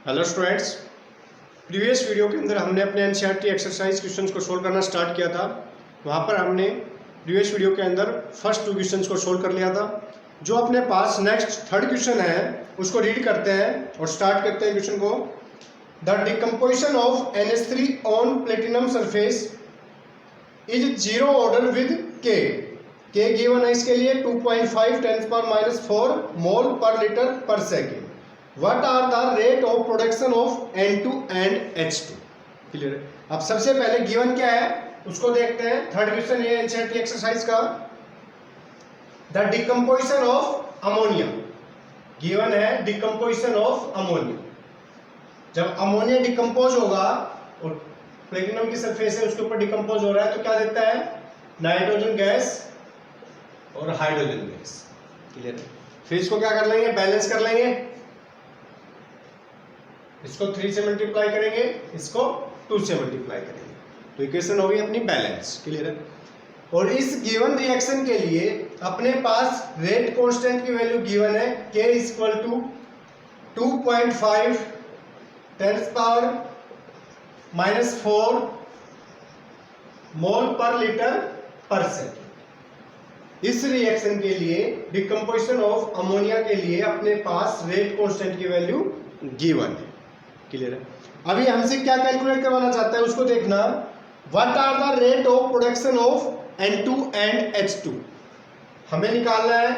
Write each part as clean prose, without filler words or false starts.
Hello students, previous video के अंदर हमने अपने एनसीईआरटी एक्सरसाइज क्वेश्चंस को सोल्व करना स्टार्ट किया था। वहाँ पर हमने प्रीवियस वीडियो के अंदर फर्स्ट 2 क्वेश्चंस को सोल्व कर लिया था। जो अपने पास नेक्स्ट थर्ड क्वेश्चन है उसको रीड करते हैं और स्टार्ट करते हैं क्वेश्चन को। The decomposition of NH3 on platinum surface is zero order with के गिवन है इसके लिए 2.5 10⁻⁴ मोल पर लीटर पर second. What are the rate of production of N2 and H2? Clear है। अब सबसे पहले गिवन क्या है उसको देखते हैं। थर्ड क्वेश्चन ये एनसीईआरटी एक्सरसाइज का। The decomposition of ammonia given है। डिकम्पोजिशन ऑफ अमोनिया, जब अमोनिया डिकम्पोज होगा और प्लेटिनम की सरफेस है उसके ऊपर डिकम्पोज हो रहा है तो क्या देता है? नाइट्रोजन गैस और हाइड्रोजन गैस। क्लियर है। फिर इसको क्या कर लेंगे? बैलेंस कर लेंगे। इसको 3 से मल्टीप्लाई करेंगे, इसको 2 से मल्टीप्लाई करेंगे तो इक्वेशन होगी अपनी बैलेंस। क्लियर है। और इस गिवन रिएक्शन के लिए अपने पास रेट कांस्टेंट की वैल्यू गिवन है K = 2.5 10⁻⁴ मोल पर लीटर पर सेकेंड। इस रिएक्शन के लिए डिकम्पोजिशन ऑफ अमोनिया के लिए अपने पास रेट कांस्टेंट की वैल्यू गिवन है। क्लियर है। अभी हमसे क्या कैलकुलेट करवाना चाहता है उसको देखना। What are the rate of production of N2 and H2? हमें निकालना है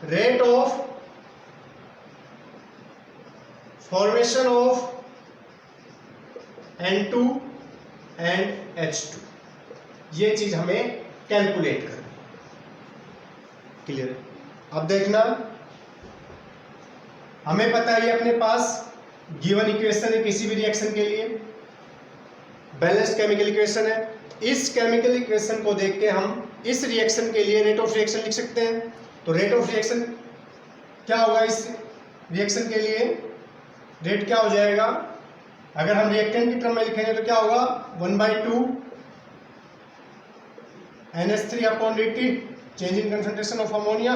rate of formation of N2 and H2। ये चीज हमें कैलकुलेट करनी। क्लियर है। अब देखना, हमें पता है ये अपने पास गिवन इक्वेशन है किसी भी रिएक्शन के लिए, बैलेंस्ड केमिकल इक्वेशन है। इस केमिकल इक्वेशन को देख के हम इस रिएक्शन के लिए रेट ऑफ रिएक्शन लिख सकते हैं। तो रेट ऑफ रिएक्शन क्या होगा? इस रिएक्शन के लिए रेट क्या हो जाएगा? अगर हम रिएक्टेंट की टर्म में लिखेंगे तो क्या होगा? 1/2 NH3/dt change in concentration of ammonia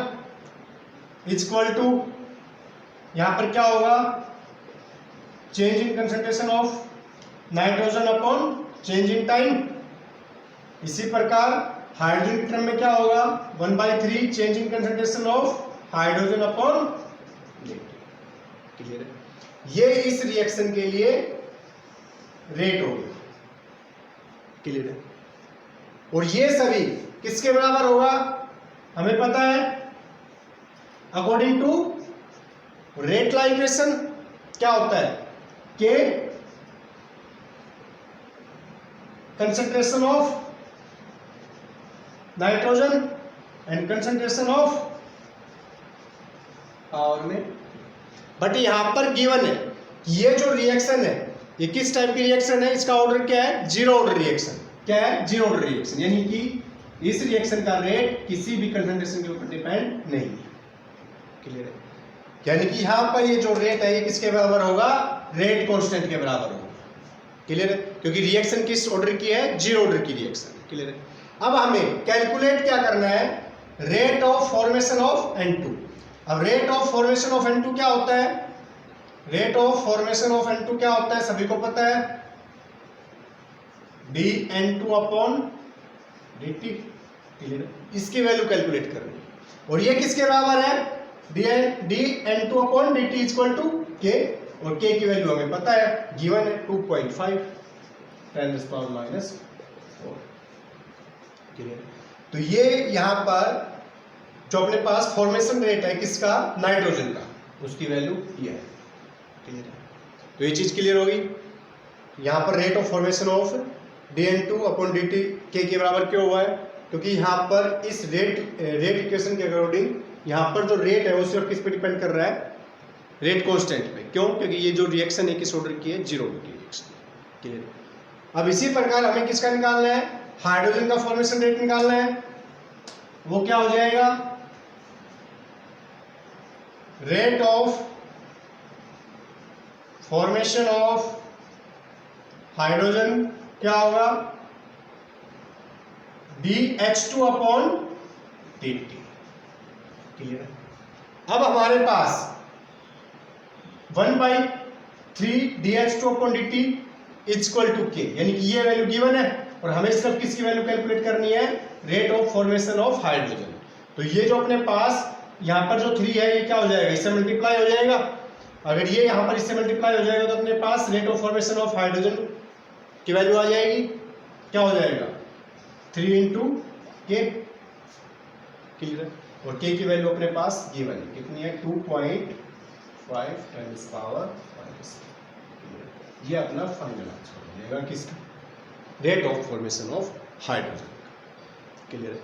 is equal to, यहां पर क्या होगा? Change in concentration of nitrogen upon change in time. इसी प्रकार हाइड्रोजन की टर्म में क्या होगा? 1/3 change in concentration of hydrogen upon. Clear है। ये इस रिएक्शन के लिए रेट होगा। क्लियर है। और ये सभी किसके बराबर होगा? हमें पता है according to rate law equation क्या होता है? K concentration of nitrogen and concentration of power में। बट यहां पर गिवन है ये जो रिएक्शन है ये किस टाइप की रिएक्शन है? इसका ऑर्डर क्या है? Zero order reaction. क्या है? जीरो ऑर्डर रिएक्शन, यानी कि इस रिएक्शन का रेट किसी भी कंसंट्रेशन के ऊपर डिपेंड नहीं है। क्लियर है। यानी कि यहां पर ये जो रेट है ये किसके बराबर होगा? रेट कांस्टेंट के बराबर होगा। क्लियर है। क्योंकि रिएक्शन किस ऑर्डर की है? जीरो ऑर्डर की रिएक्शन। क्लियर है। अब हमें कैलकुलेट क्या करना है? Rate of formation of N2। अब rate of formation of N2 क्या होता है? Rate of formation of N2 क्या होता है? सभी को पता है, dN2/dt। क्लियर है। इसकी वैल्यू कैलकुलेट करनी और ये किसके बराबर है? dN2/dt = K, और K की वैल्यू हमें पता है, गिवन है 2.5 10⁻⁴। क्लियर। तो ये यहां पर जो अपने पास फॉर्मेशन रेट है किसका? नाइट्रोजन का, उसकी वैल्यू ये है। क्लियर है। तो ये चीज क्लियर होगी। यहां पर rate of formation of dN2/dt K के बराबर क्यों हुआ है? क्योंकि यहां पर इस रेट इक्वेशन के अकॉर्डिंग यहां पर जो रेट है वो सिर्फ किस पे डिपेंड कर रहा है? रेट कांस्टेंट पे। क्यों? क्योंकि ये जो रिएक्शन है किस ऑर्डर की है? जीरो ऑर्डर की रिएक्शन। क्लियर। अब इसी प्रकार हमें किसका निकालना है? हाइड्रोजन का फॉर्मेशन रेट निकालना है। वो क्या हो जाएगा? Rate of formation of hydrogen क्या होगा? dH2/dt। क्लियर है। अब हमारे पास 1/2 3dH2/dt इज इक्वल टू के, यानी कि ये वैल्यू गिवन है और हमें सिर्फ किसकी वैल्यू कैलकुलेट करनी है, rate of formation of hydrogen. तो ये जो अपने पास यहाँ पर जो 3 है ये क्या हो जाएगा, इससे मल्टीप्लाई हो जाएगा। अगर ये यहाँ पर इससे मल्टीप्लाई हो जाएगा तो अपने पास rate of formation of hydrogen की वैल्यू आ जाएगी, क्या हो जाएगा 3 इंटू के, क्लियर है। और के की वैल्यू अपने पास गिवन है, कितनी है 2.5 टाइम्स पावर 5। ये अपना फाइनल आंसर बनेगा किसका, rate of formation of hydrogen, clear है।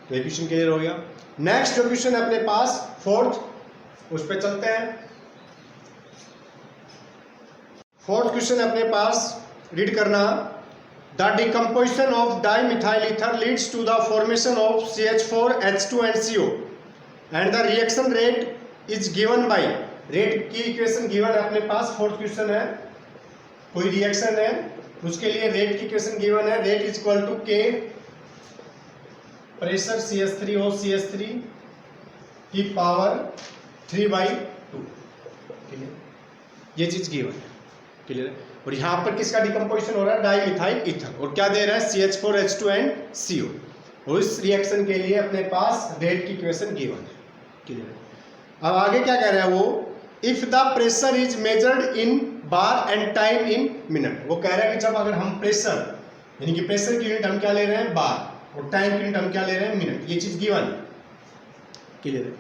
तो क्वेश्चन क्लियर हो गया। नेक्स्ट जो क्वेश्चन है अपने पास फोर्थ, उस पर चलते हैं। फोर्थ क्वेश्चन अपने पास रीड करना, the decomposition of dimethyl ether leads to the formation of CH4H2 and CO and the reaction rate is given by, rate की इक्वेशन गिवन है अपने पास। फोर्थ क्वेश्चन है, कोई रिएक्शन है उसके लिए रेट की इक्वेशन गिवन है, रेट इज इक्वल टू के प्रेशर CH3O CH3 की पावर 3/2, क्लियर, ये चीज गिवन है, क्लियर है। और यहां पर किसका डिकम्पोजिशन हो रहा है, डाइमिथाइल ईथर, और क्या दे रहा है CH4H2 and CO। और इस रिएक्शन के लिए अपने पास रेट की इक्वेशन गिवन है, क्लियर है। अब आगे क्या कह रहा है वो, if the pressure is measured in bar and time in minute. वो कह रहा है कि जब अगर हम प्रेशर, यानी कि प्रेशर की यूनिट हम क्या ले रहे हैं बार, और टाइम की यूनिट हम क्या ले रहे हैं मिनट, ये चीज गिवन है, क्लियर है।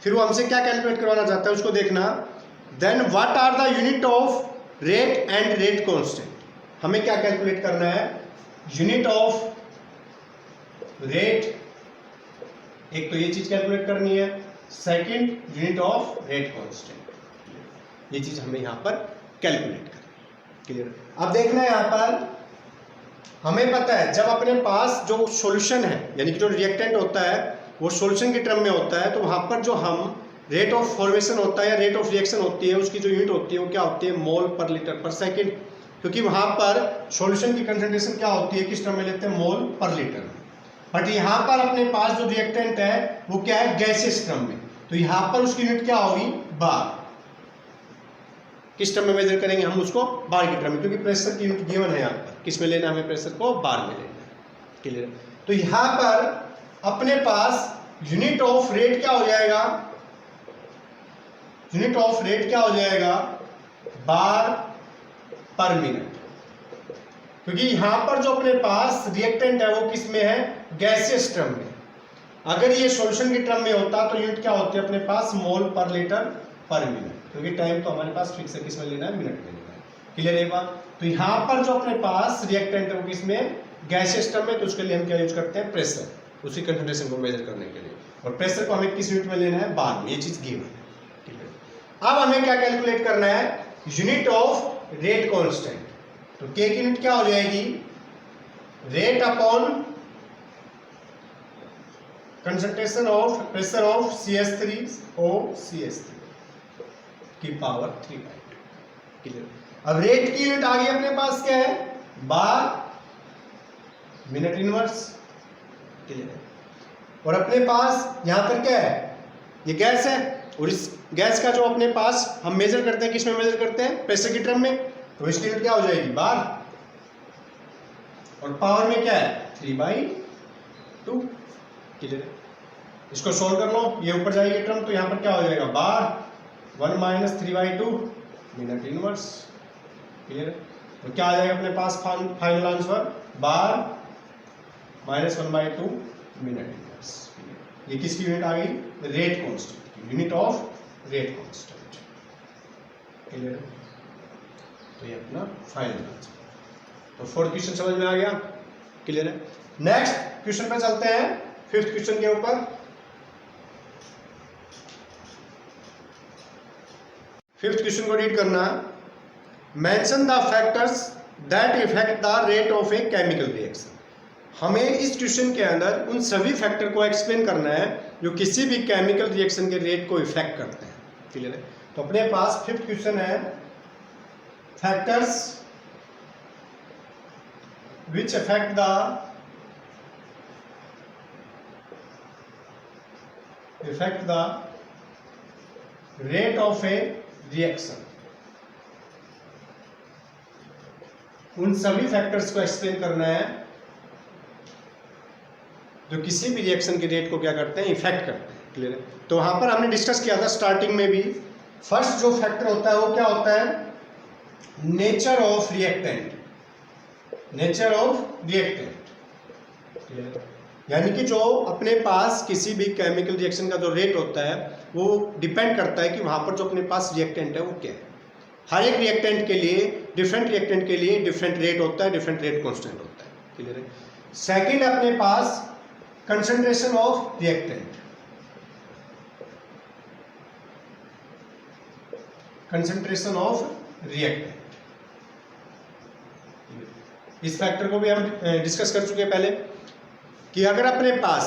फिर वो हमसे क्या कैलकुलेट करवाना चाहता है उसको देखना, then what are the unit of rate and rate constant. हमें क्या कैलकुलेट करना है, यूनिट ऑफ रेट, एक तो ये चीज कैलकुलेट करनी है, second unit of rate constant, ये चीज हमें यहां पर कैलकुलेट करनी, क्लियर। अब देखना है यहां पर हमें पता है जब अपने पास जो सॉल्यूशन है, यानी कि जो रिएक्टेंट होता है वो सॉल्यूशन के टर्म में होता है, तो वहां पर जो हम रेट ऑफ फॉर्मेशन होता है या रेट ऑफ रिएक्शन होती है, उसकी जो यूनिट होती है वो क्या होती है, मोल पर लीटर पर सेकंड, क्योंकि वहां पर सॉल्यूशन की कंसंट्रेशन क्या होती है, किस टर्म में लेते हैं, मोल पर लीटर में। बट यहाँ पर अपने पास जो रिएक्टेंट है वो क्या है, गैसियस टर्म में, तो यहाँ पर उसकी यूनिट क्या होगी, बार। किस टर्म में मेजर करेंगे हम उसको, बार की टर्म में, क्योंकि प्रेशर की यूनिट गिवन है यहाँ पर, किस में लेना हमें प्रेशर को, बार में लेना है, क्लियर। तो यहाँ पर अपने पास यूनिट ऑफ रेट क्या हो जाएगा, यूनिट ऑफ रेट क्या हो जाएगा, बार पर मिनट, क्योंकि यहां पर जो अपने पास रिएक्टेंट है वो किस में है, गैसियस टर्म में। अगर ये सॉल्यूशन के टर्म में होता तो यूनिट क्या होती है अपने पास, मोल पर लीटर पर मिनट, क्योंकि टाइम तो हमारे पास फिक्स है, किस में लेना है, मिनट में लेना है, क्लियर है बात। तो यहां पर जो अपने पास रिएक्टेंट है वो किस में, गैसियस टर्म में, तो उसके लिए हम क्या यूज करते हैं, प्रेशर, उसी कंसंट्रेशन को मेजर करने के लिए, और प्रेशर को हमें किस यूनिट में लेना है, बार में, ये चीज गिवन है। अब हमें क्या कैलकुलेट करना है, यूनिट ऑफ रेट कांस्टेंट। तो के की यूनिट क्या हो जाएगी, rate upon concentration of pressure of CH3O CH3 की पावर 3/2, क्लियर। अब रेट की यूनिट आ गई अपने पास क्या है, बार मिनट इनवर्स, क्लियर है। और अपने पास यहां पर क्या है, ये गैस है, और इस गैस का जो अपने पास हम मेजर करते हैं, किस में मेजर करते हैं, प्रेशर की टर्म में, तो इसकी यूनिट क्या हो जाएगी, बार, और पावर में क्या है 3/2, क्लियर है। इसको सोल्व कर लो, ये ऊपर जाएगी टर्म, तो यहां पर क्या हो जाएगा, बार 1 - 3/2 मिनट इनवर्स, क्लियर है। तो क्या आ जाएगा अपने पास फाइनल आंसर, बार -1/2 मिनट इनवर्स। ये किसकी यूनिट आ गई, rate constant, unit of rate constant, clear है। तो ये अपना फाइनल आंसर। तो फोर्थ क्वेश्चन समझ में आ गया, क्लियर है। नेक्स्ट क्वेश्चन पे चलते हैं, फिफ्थ क्वेश्चन के ऊपर। फिफ्थ क्वेश्चन को रीड करना, mention the factors that effect the rate of a chemical reaction. हमें इस क्वेश्चन के अंदर उन सभी फैक्टर को एक्सप्लेन करना है जो किसी भी केमिकल रिएक्शन के रेट को इफेक्ट करते हैं, क्लियर है। तो अपने पास फिफ्थ क्वेश्चन है, factors which affect the rate of a reaction, उन सभी फैक्टर्स को एक्सप्लेन करना है जो किसी भी रिएक्शन के रेट को क्या करते हैं, इफेक्ट करते हैं। क्लियर है? तो वहां पर हमने डिस्कस किया था स्टार्टिंग में भी, फर्स्ट जो फैक्टर होता है वो क्या होता है, nature of reactant. Nature of reactant यानी कि जो अपने पास किसी भी केमिकल रिएक्शन का जो रेट होता है वो डिपेंड करता है कि वहां पर जो अपने पास रिएक्टेंट है वो क्या है। हर एक रिएक्टेंट के लिए, डिफरेंट रिएक्टेंट के लिए डिफरेंट रेट होता है, डिफरेंट रेट कांस्टेंट होता है। क्लियर है? सेकंड अपने पास concentration of reactant. Concentration of reactant, इस फैक्टर को भी हम डिस्कस कर चुके हैं पहले कि अगर अपने पास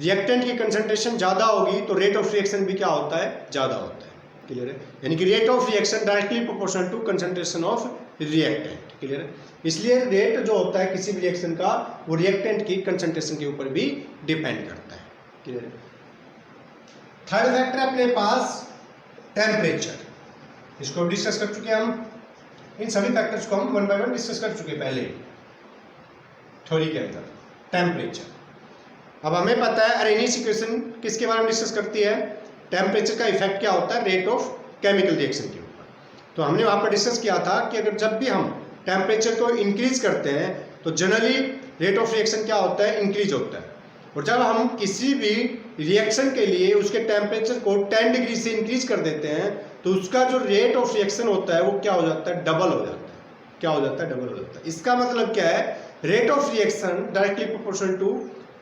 रिएक्टेंट की कंसंट्रेशन ज्यादा होगी तो रेट ऑफ रिएक्शन भी क्या होता है, ज्यादा होता है। क्लियर है? यानी कि rate of reaction directly proportional to concentration of reactant. Clear है? इसलिए रेट जो होता है किसी भी रिएक्शन का वो रिएक्टेंट की कंसंट्रेशन के ऊपर भी डिपेंड करता है। क्लियर है? थर्ड फैक्टर अपने पास टेम्परेचर, इसको डिस्कस कर चुके हैं हम। इन सभी फैक्टर्स को हम वन बाय वन डिस्कस कर चुके पहले थ्योरी के अंदर। टेम्परेचर, अब हमें पता है अरेनियस इक्वेशन किसके बारे में डिस्कस करती है, टेम्परेचर का इफेक्ट क्या होता है रेट ऑफ केमिकल रिएक्शन के ऊपर। तो हमने वहां पर डिस्कस किया था कि अगर जब भी हम टेम्परेचर को इंक्रीज करते हैं तो जनरली रेट ऑफ रिएक्शन क्या होता है, इंक्रीज होता है। और जब हम किसी भी रिएक्शन के लिए उसके टेम्परेचर को 10 डिग्री से इंक्रीज कर देते हैं तो उसका जो रेट ऑफ रिएक्शन होता है वो क्या हो जाता है, डबल हो जाता है। क्या हो जाता है, डबल हो जाता है। इसका मतलब क्या है, rate of reaction directly proportional to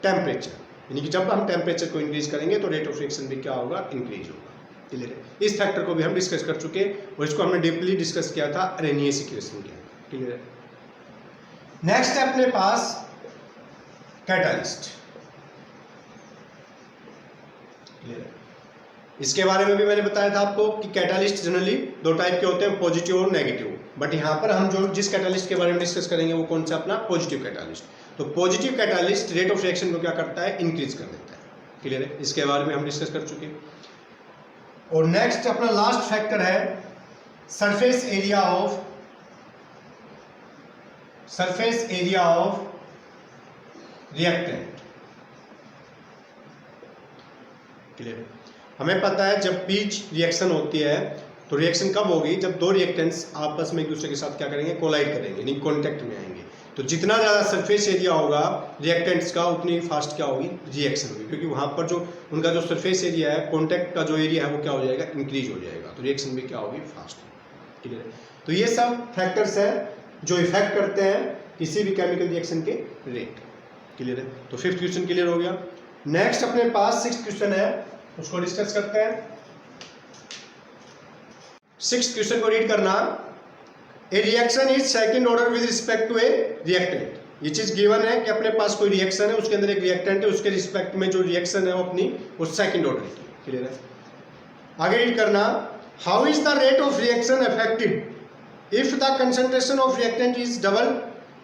temperature, यानी कि जब हम टेम्परेचर को इंक्रीज करेंगे तो रेट ऑफ रिएक्शन भी क्या होगा, इंक्रीज होगा। क्लियर है? इस फैक्टर को भी हम डिस्कस कर चुके और इसको हमने डीपली डिस्कस किया था अरेनियस इक्वेशन के। क्लियर है? नेक्स्ट है अपने पास कैटालिस्ट। क्लियर है? इसके बारे में भी मैंने बताया था आपको कि कैटालिस्ट जनरली दो टाइप के होते हैं, पॉजिटिव और नेगेटिव। बट यहाँ पर हम जो जिस कैटालिस्ट के बारे में डिस्कस करेंगे वो कौन सा, अपना पॉजिटिव कैटालिस्ट। तो positive catalyst rate of reaction को क्या करता है, इंक्रीज कर देता है। क्लियर है? इसके बारे में हम डिस्कस कर चुके। और नेक्स्ट अपना लास्ट फैक्टर है surface area of reactant. Clear है? हमें पता है जब बीच रिएक्शन होती है तो रिएक्शन कब होगी, जब दो रिएक्टेंट्स आपस में एक दूसरे के साथ क्या करेंगे, कोलाइड करेंगे, यानी कॉन्टेक्ट में आएंगे। तो जितना ज़्यादा सरफेस एरिया होगा रिएक्टेंट्स का उतनी फास्ट क्या होगी, रिएक्शन होगी, क्योंकि वहाँ पर जो उनका जो सरफेस एरिया है, कॉन्टेक्ट का जो एरिया है वो क्या हो जाएगा, इंक्रीज हो जाएगा। तो रिएक्शन भी क्या होगी, फास्ट होगी। ठीक है? तो ये सब फैक्टर्स हैं जो इफेक्ट करते हैं किसी भी केमिकल रिएक्शन के रेट। क्लियर है? तो फिफ्थ क्वेश्चन क्लियर हो गया। नेक्स्ट अपने पास सिक्स्थ क्वेश्चन है, उसको डिस्कस करते हैं। सिक्स्थ क्वेश्चन को रीड करना। A reaction is second order with respect to a reactant. ये चीज गिवन है कि अपने पास कोई रिएक्शन है, उसके अंदर एक रिएक्टेंट है, उसके रिस्पेक्ट में जो रिएक्शन है वो अपनी वो सेकंड ऑर्डर की। क्लियर है? आगे रीड करना। How is the rate of reaction affected if the concentration of reactant is double.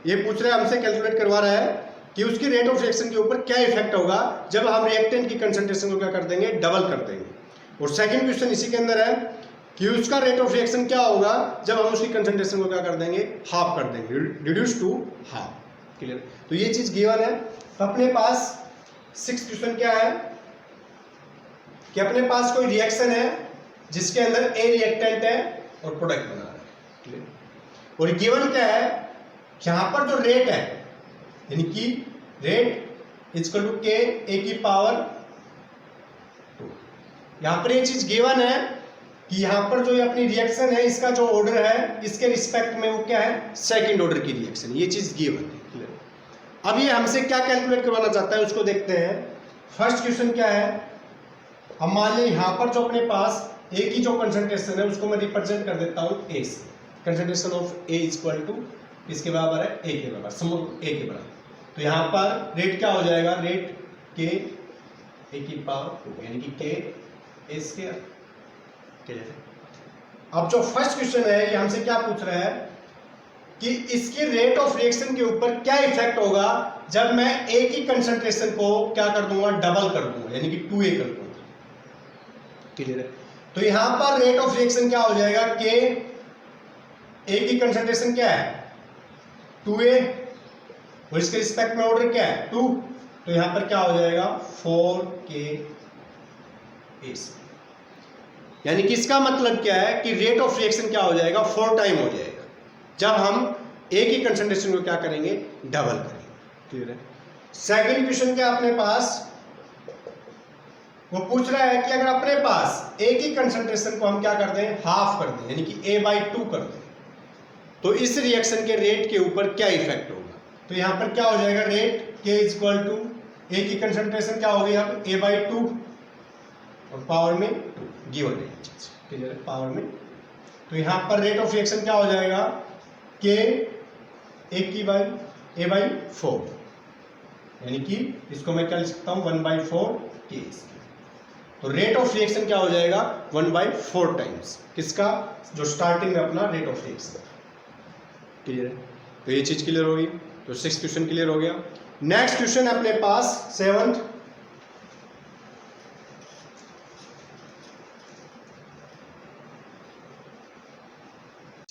ये पूछ रहा है हमसे, कैलकुलेट करवा रहा है कि उसकी रेट ऑफ रिएक्शन के ऊपर क्या इफेक्ट होगा जब हम रिएक्टेंट की कंसंट्रेशन को क्या कर देंगे, डबल कर देंगे। और सेकंड क्वेश्चन इसी के अंदर है कि उसका रेट ऑफ रिएक्शन क्या होगा जब हम उसकी कंसंट्रेशन को क्या कर देंगे, हाफ कर देंगे, रिड्यूस टू हाफ। क्लियर? तो ये चीज गिवन है। तो अपने पास सिक्स्थ क्वेश्चन क्या है कि अपने पास कोई रिएक्शन है जिसके अंदर ए रिएक्टेंट है और प्रोडक्ट बना रहा है। क्लियर? और गिवन क्या है, यहां पर जो रेट है यानी कि रेट इक्वल टू के ए की पावर 2। यहां पर एक चीज गिवन है कि यहां पर जो ये अपनी रिएक्शन है इसका जो ऑर्डर है इसके रिस्पेक्ट में वो क्या है, सेकंड ऑर्डर की रिएक्शन। ये चीज गिवन है। क्लियर? अब ये हमसे क्या कैलकुलेट करवाना चाहता है उसको देखते हैं। फर्स्ट क्वेश्चन क्या है, अब मान लें यहां पर जो अपने पास ए की जो कंसंट्रेशन है उसको मैं रिप्रेजेंट कर देता हूं ए से। Concentration of A equal to इसके बराबर है ए के बराबर, समूह ए के बराबर। तो यहाँ पर रेट क्या हो जाएगा, रेट के ए की पावर 2 यानी कि के ए स्क्वायर। अब जो फर्स्ट क्वेश्चन है ये हमसे क्या पूछ रहा है कि इसकी रेट ऑफ रिएक्शन के ऊपर क्या इफेक्ट होगा जब मैं ए की कंसंट्रेशन को क्या कर दूंगा, डबल कर दूंगा, यानी कि 2a कर दूंगा। क्लियर है? तो यहां पर रेट ऑफ रिएक्शन क्या हो जाएगा, के ए की कंसंट्रेशन क्या है 2a और इसके रिस्पेक्ट में ऑर्डर क्या है 2, तो यहां पर क्या हो जाएगा 4k AC। यानी कि इसका मतलब क्या है कि रेट ऑफ रिएक्शन क्या हो जाएगा 4 टाइम हो जाएगा जब हम एक ही कंसंट्रेशन को क्या करेंगे डबल करेंगे। क्लियर है। सेकंड क्वेश्चन क्या अपने पास वो पूछ रहा है कि अगर अपने पास एक ही कंसंट्रेशन को हम क्या कर दें हाफ कर दें यानी कि a/2 कर दें तो इस रिएक्शन के रेट के ऊपर क्या इफेक्ट होगा। तो यहां पर क्या हो जाएगा रेट k इक्वल टू एक ही कंसंट्रेशन क्या होगी अब a/2 और पावर में गिवन है चीज। क्लियर है। पावर में तो यहां पर रेट ऑफ रिएक्शन क्या हो जाएगा k a/4 यानी कि इसको मैं क्या लिख सकता हूं 1/4 k। तो रेट ऑफ रिएक्शन क्या हो जाएगा 1/4 टाइम्स किसका जो स्टार्टिंग में अपना रेट ऑफ रिएक्शन। क्लियर है। तो ये चीज क्लियर होगी। तो 6th क्वेश्चन क्लियर हो गया। नेक्स्ट क्वेश्चन अपने पास 7th।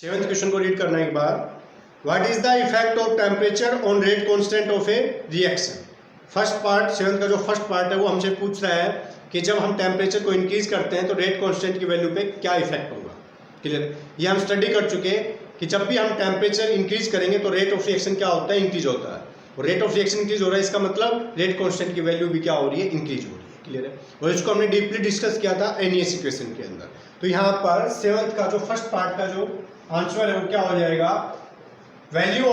क्वेश्चन को रीड करना एक बार। What is the effect of temperature on rate constant of a reaction. First part 7th का जो फर्स्ट पार्ट है वो हमसे पूछ रहा है कि जब हम टेम्परेचर को इंक्रीज करते हैं तो रेट कांस्टेंट की वैल्यू पे क्या इफेक्ट होगा। क्लियर। ये हम स्टडी कर चुके हैं कि जब भी हम टेम्परेचर इंक्रीज करेंगे तो रेट ऑफ रिएक्शन क्या होता है इंक्रीज होता है और रेट ऑफ रिएक्शन इंक्रीज हो रहा है इसका मतलब रेट कांस्टेंट की वैल्यू भी क्या हो रही है इंक्रीज हो रही है। क्लियर है। और इसको हमने डीपली डिस्कस किया था एनईएस इक्वेशन के अंदर। तो यहाँ पर 7th का जो फर्स्ट पार्ट का जो आंसर है वो क्या हो जाएगा वैल्यू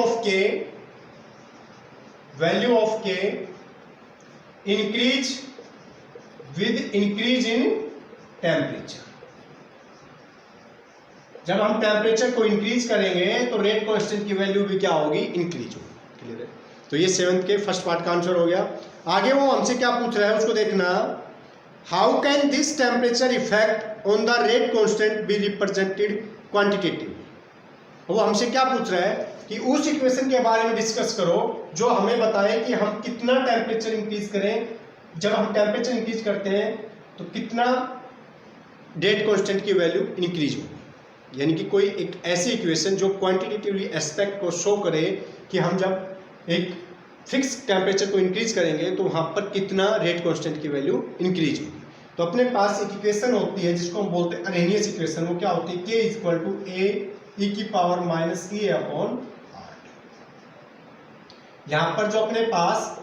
ऑफ के increase with increase in temperature. जब हम टेम्परेचर को इंक्रीज करेंगे तो रेट कांस्टेंट की वैल्यू भी क्या होगी इंक्रीज होगी। क्लियर है। तो ये 7th के फर्स्ट पार्ट का आंसर हो गया। आगे वो हमसे क्या पूछ रहा है उसको देखना। How can this temperature effect on the rate constant be represented quantitatively. वो हमसे क्या पूछ रहा है कि उस इक्वेशन के बारे में डिस्कस करो जो हमें बताए कि हम कितना टेम्परेचर इंक्रीज करें। जब हम टेम्परेचर इंक्रीज करते हैं तो कितना रेट कांस्टेंट की वैल्यू इंक्रीज होगी। यानी कि कोई एक ऐसी इक्वेशन जो क्वांटिटेटिवली एस्पेक्ट को शो करे कि हम जब एक फिक्स टेम्परेचर को इंक्रीज करेंगे तो वहां पर कितना रेट कांस्टेंट की वैल्यू इंक्रीज होगी। तो अपने पास एक इक्वेशन होती है जिसको हम बोलते हैं अरेनियस इक्वेशन। वो क्या होती है k equal to a e की power minus e upon r। यहां पर जो अपने पास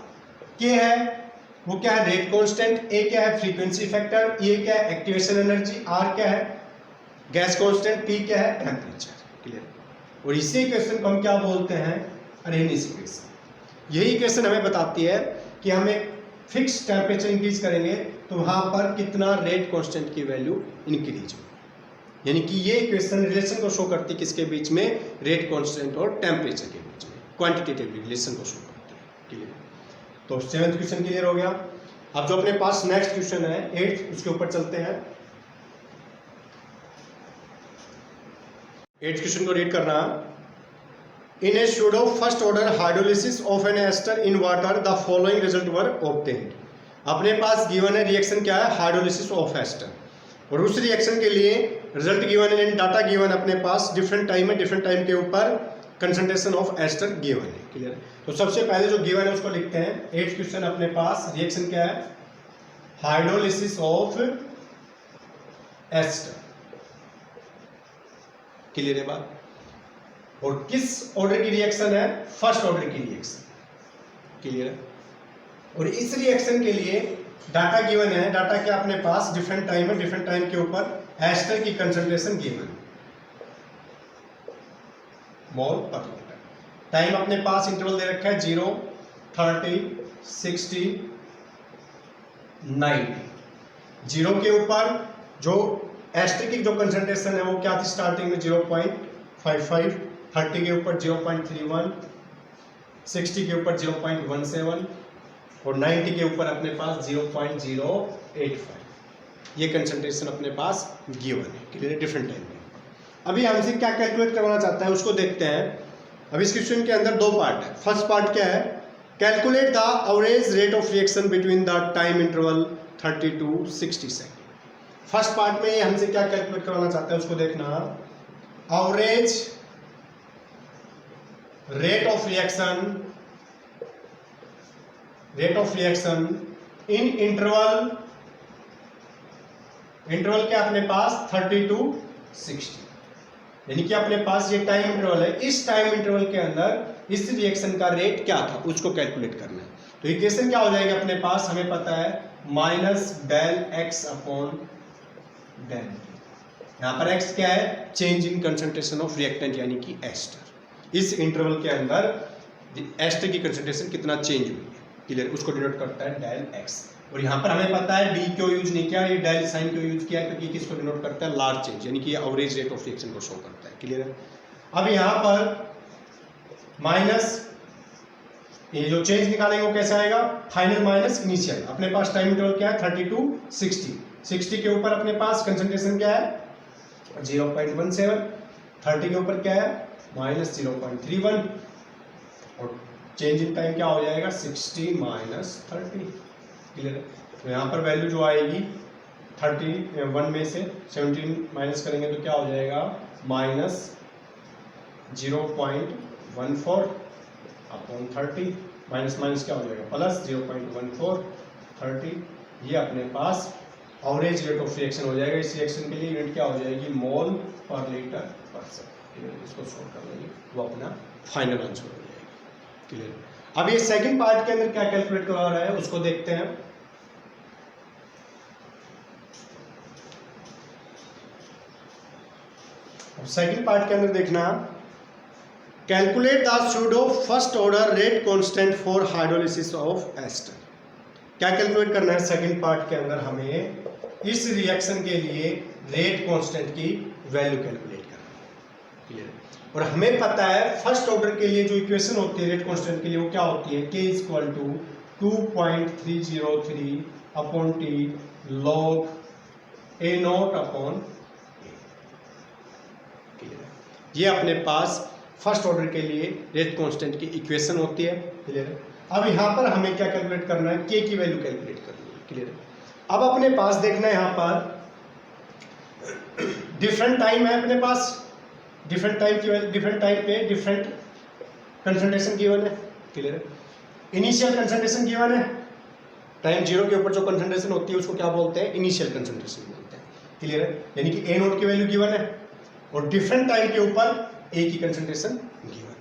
k है वो क्या है रेट कांस्टेंट, a क्या है फ्रीक्वेंसी फैक्टर, e क्या है एक्टिवेशन एनर्जी, r क्या है गैस कांस्टेंट, t क्या है टेम्परेचर। क्लियर। और इसी इक्वेशन को हम क्या बोलते हैं अरेनियस इक्वेशन। यही इक्वेशन हमें बताती है कि हम एक फिक्स टेम्परेचर इंक्रीज करेंगे तो वहां पर कितना रेट कांस्टेंट की वैल्यू इंक्रीज होगी। यानी कि ये इक्वेशन रिलेशन को शो करती है किसके बीच में रेट कांस्टेंट और टेम्परेचर के बीच में क्वांटिटेटिव रिलेशन को शो करती है। क्लियर। तो 7th क्वेश्चन क्लियर हो गया। अब जो अपने पास नेक्स्ट क्वेश्चन है 8th उसके ऊपर चलते हैं। 8th क्वेश्चन को रीड करना। In a pseudo first order hydrolysis of an ester in water the following result were obtained. अपने पास गिवन है रिएक्शन क्या है हाइड्रोलिसिस ऑफ एस्टर और उस रिएक्शन के लिए रिजल्ट गिवन है डाटा गिवन अपने पास डिफरेंट टाइम है डिफरेंट टाइम के ऊपर कंसंट्रेशन ऑफ एस्टर गिवन है। क्लियर। तो सबसे पहले जो गिवन है उसको लिखते हैं। 8th क्वेश्चन अपने पास रिएक्शन क्या है हाइड्रोलिसिस ऑफ एस्टर। क्लियर है बात। और किस ऑर्डर की रिएक्शन है फर्स्ट ऑर्डर की रिएक्शन। क्लियर है। और इस रिएक्शन के लिए डाटा गिवन है डाटा क्या अपने पास डिफरेंट टाइम है डिफरेंट टाइम के ऊपर एस्टर की कंसंट्रेशन गिवन है मोल पर लीटर। टाइम अपने पास इंटरवल दे रखा है 0, 30, 60, 90। 0 के ऊपर जो एस्टर की जो कंसंट्रेशन है वो क्या थी स्टार्टिंग में 0.55, 30 के ऊपर 0.31, 60 के ऊपर 0.17 और 90 के ऊपर अपने पास 0.085। ये कंसंट्रेशन अपने पास गिवन है। क्लियर। डिफरेंट टाइम में अभी हमसे क्या कैलकुलेट करवाना चाहता है उसको देखते हैं। अभी इस क्वेश्चन के अंदर 2 पार्ट है। फर्स्ट पार्ट क्या है calculate the average rate of reaction between the time interval 30 to 60 second. First part में ये हमसे क्या कैलकुलेट करवाना चाहता है उसको देखना। Average rate of reaction in interval क्या अपने पास 30 to 60, यानी कि अपने पास ये टाइम इंटरवल है, इस टाइम इंटरवल के अंदर इस रिएक्शन का रेट क्या था उसको कैलकुलेट करना है। तो इक्वेशन क्या हो जाएगी अपने पास, हमें पता है minus del x upon del, यहाँ पर x क्या है, change in concentration of reactant यानी कि एस्टर। इस इंटरवल के अंदर एस्टर की कंसंट्रेशन कितना चेंज हुई है, क्लियर, उसको डिनोट करता है डेल x। और यहाँ पर हमें पता है डी क्यों यूज नहीं किया, ये डेल साइन क्यों यूज किया, क्योंकि किसको डिनोट करता है, लार्ज चेंज, यानी कि एवरेज रेट ऑफ रिएक्शन को शो करता है, क्लियर है। अब यहाँ पर माइनस, ये जो चेंज निकालेंगे वो कैसे आएगा, फाइनल माइनस इनिशियल। अपने पास टाइम इंटरवल क्या है 30 to 60, 60 के ऊपर अपने पास कंसंट्रेशन क्या है 0.17, 30 के ऊपर क्या है माइनस 0.31, और चेंज इन टाइम क्या हो जाएगा 60 माइनस 30, क्लियर। तो यहाँ पर वैल्यू जो आएगी 31 में से 17 माइनस करेंगे तो क्या हो जाएगा माइनस 0.14 अपॉन 30, माइनस माइनस क्या हो जाएगा प्लस 0.14 30, ये अपने पास एवरेज रेट ऑफ रिएक्शन हो जाएगा। इस रिएक्शन के लिए यूनिट क्या हो जाएगी, मोल पर लीटर पर सेकंड। इसको सॉल्व कर लेंगे वो अपना फाइनल आंसर हो जाएगा, क्लियर। अब ये सेकंड पार्ट के अंदर क्या कैलकुलेट करवा रहा है उसको देखते हैं। अब सेकंड पार्ट के अंदर देखना, calculate the pseudo first order rate constant for hydrolysis of ester. क्या कैलकुलेट करना है सेकंड पार्ट के अंदर, हमें इस रिएक्शन के लिए रेट कांस्टेंट की वैल्यू कैलकुलेट करना है, क्लियर। और हमें पता है फर्स्ट ऑर्डर के लिए जो इक्वेशन होती है रेट कांस्टेंट के लिए वो क्या होती है, k equal to 2.303 upon T log A not upon A, clear. ये अपने पास फर्स्ट ऑर्डर के लिए रेट कांस्टेंट की इक्वेशन होती है, क्लियर है। अब यहाँ पर हमें क्या कैलकुलेट करना है, k की वैल्यू कैलकुलेट करनी है, क्लियर है। अब अपने पास देखना है यहाँ पर डिफरेंट टाइम है अपने पास, डिफरेंट टाइम पे डिफरेंट कंसंट्रेशन गिवन है, क्लियर है। इनिशियल कंसंट्रेशन गिवन है, टाइम 0 के ऊपर जो कंसंट्रेशन होती है उसको क्या बोलते हैं, इनिशियल कंसंट्रेशन बोलते हैं, क्लियर है। यानी कि ए नोट की वैल्यू गिवन है और डिफरेंट टाइम के ऊपर ए की कंसंट्रेशन गिवन है।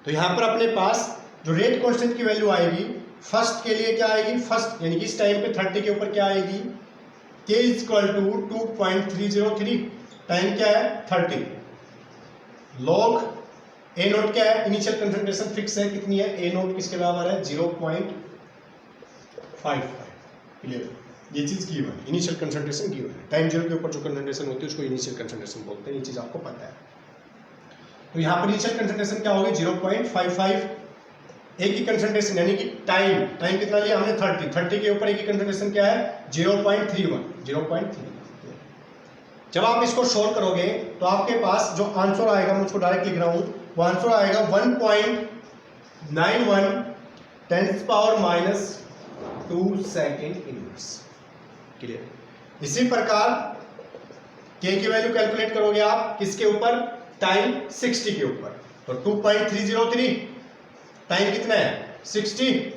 तो यहाँ पर अपने पास जो रेट कांस्टेंट की वैल्यू आएगी फर्स्ट के लिए क्या आएगी, फर्स्ट यानी कि इस टाइम पे 30 के ऊपर क्या आएगी, k इक्वल टू 2.303, टाइम क्या है 30, लॉग ए नोट क्या है, इनिशियल कंसंट्रेशन फिक्स है कितनी है, ए नोट किसके बराबर है 0.55, क्लियर। ये चीज की है, इनिशियल कंसंट्रेशन की है, टाइम 0 के ऊपर जो कंसंट्रेशन होती है उसको इनिशियल कंसंट्रेशन बोलते हैं, ये चीज आपको पता है। तो यहाँ पर इनिशियल कंसंट्रेशन क्या होगी 0.55, ए की कंसंट्रेशन यानी कि टाइम कितना लिया हमने 30 के ऊपर ए की कंसंट्रेशन क्या है 0.31। जब आप इसको सोल्व करोगे तो आपके पास जो आंसर आएगा, मैं उसको डायरेक्ट लिख रहा हूं, वो आंसर आएगा 1.91 10⁻² सेकेंड इनवर्स, क्लियर। इसी प्रकार के की वैल्यू कैलकुलेट करोगे आप किसके ऊपर, टाइम 60 के ऊपर, तो 2.303, टाइम कितना है 60,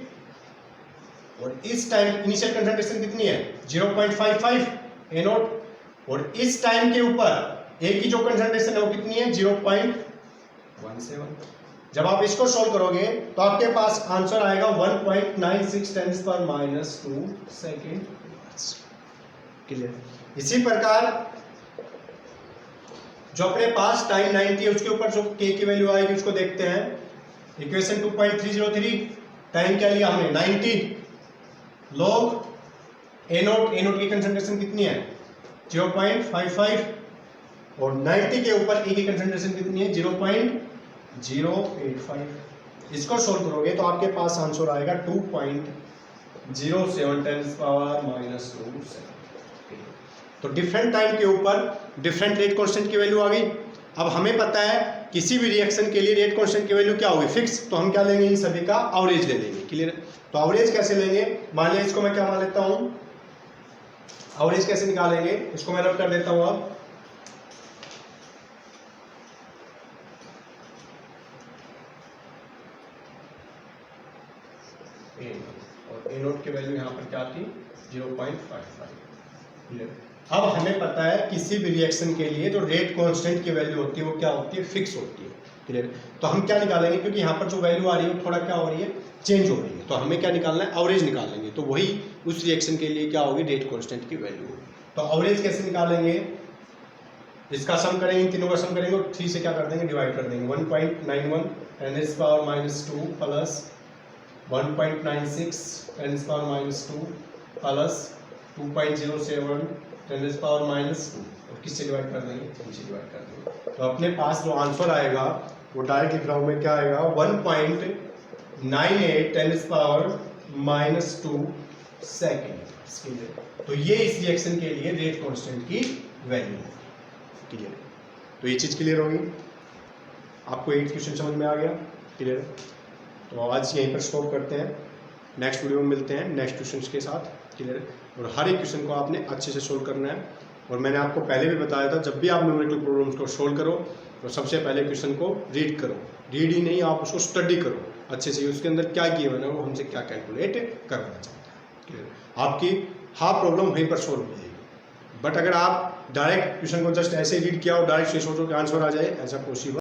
और इस टाइम इनिशियल कंसंट्रेशन कितनी है 0.55 ए नोट, और इस टाइम के ऊपर ए की जो कंसंट्रेशन है वो कितनी है 0.17। जब आप इसको सोल्व करोगे तो आपके पास आंसर आएगा 1.96 10⁻² सेकेंड, क्लियर। इसी प्रकार जो अपने पास टाइम 90 है उसके ऊपर जो के की वैल्यू आएगी उसको देखते हैं। इक्वेशन 2.303, टाइम क्या लिया हमने 90, लॉग ए नोट की कंसंट्रेशन कितनी है 0.55, और 90 के ऊपर ए की कंसंट्रेशन कितनी है 0.085। इसको सोल्व करोगे तो आपके पास आंसर आएगा 2.07 10⁻²। तो डिफरेंट टाइम के ऊपर डिफरेंट रेट कांस्टेंट की वैल्यू आ गई। अब हमें पता है किसी भी रिएक्शन के लिए रेट कांस्टेंट की वैल्यू क्या होगी फिक्स, तो हम क्या लेंगे इन सभी का एवरेज ले लेंगे, क्लियर। तो एवरेज कैसे लेंगे, मान लिया इसको मैं क्या मान लेता हूं, एवरेज कैसे निकालेंगे इसको मैं नोट कर देता हूं। अब A0 और A0 की वैल्यू यहाँ पर क्या थी 0.55। क्लियर। अब हमें पता है किसी भी रिएक्शन के लिए जो रेट कांस्टेंट की वैल्यू होती है वो क्या होती है, फिक्स होती है। क्लियर। तो हम क्या निकालेंगे, क्योंकि यहाँ पर जो वैल्यू आ रही है थोड़ा क्या हो रही है, चेंज हो रही है, तो हमें क्या निकालना है, एवरेज निकालेंगे। तो वही उस रिएक्शन के लिए क्या होगी, रेट कांस्टेंट की वैल्यू होगी। तो एवरेज कैसे निकालेंगे, इसका सम करेंगे, इन तीनों का सम करेंगे और 3 से क्या कर देंगे, डिवाइड कर देंगे। 1.91 10⁻⁻² प्लस 1.96 10⁻⁻² प्लस 2.07 10⁻⁻² और किससे डिवाइड कर देंगे, 3 से डिवाइड कर देंगे। तो अपने पास जो आंसर आएगा वो डायरेक्ट लिख रहा हूं मैं, क्या आएगा 1.98 10⁻⁻² सेकेंड। तो ये इस रिएक्शन के लिए रेट कांस्टेंट की वैल्यू है। क्लियर। तो ये चीज क्लियर होगी, आपको 8 क्वेश्चन समझ में आ गया। क्लियर। तो आज यहीं पर स्टॉप करते हैं, नेक्स्ट वीडियो में मिलते हैं नेक्स्ट क्वेश्चन के साथ। क्लियर। और हर एक क्वेश्चन को आपने अच्छे से सोल्व करना है। और मैंने आपको पहले भी बताया था, जब भी आप न्यूमेरिकल प्रॉब्लम्स को सोल्व करो तो सबसे पहले क्वेश्चन को रीड करो, रीड ही नहीं, आप उसको स्टडी करो अच्छे से, उसके अंदर क्या किया मैंने, वो हमसे क्या कैलकुलेट करना चाहता है। क्लियर। आपकी हाफ प्रॉब्लम वहीं पर सोल्व हो जाएगी। बट अगर आप डायरेक्ट क्वेश्चन को जस्ट ऐसे रीड किया और डायरेक्ट से सोचो कि आंसर आ जाए, ऐसा पॉसिबल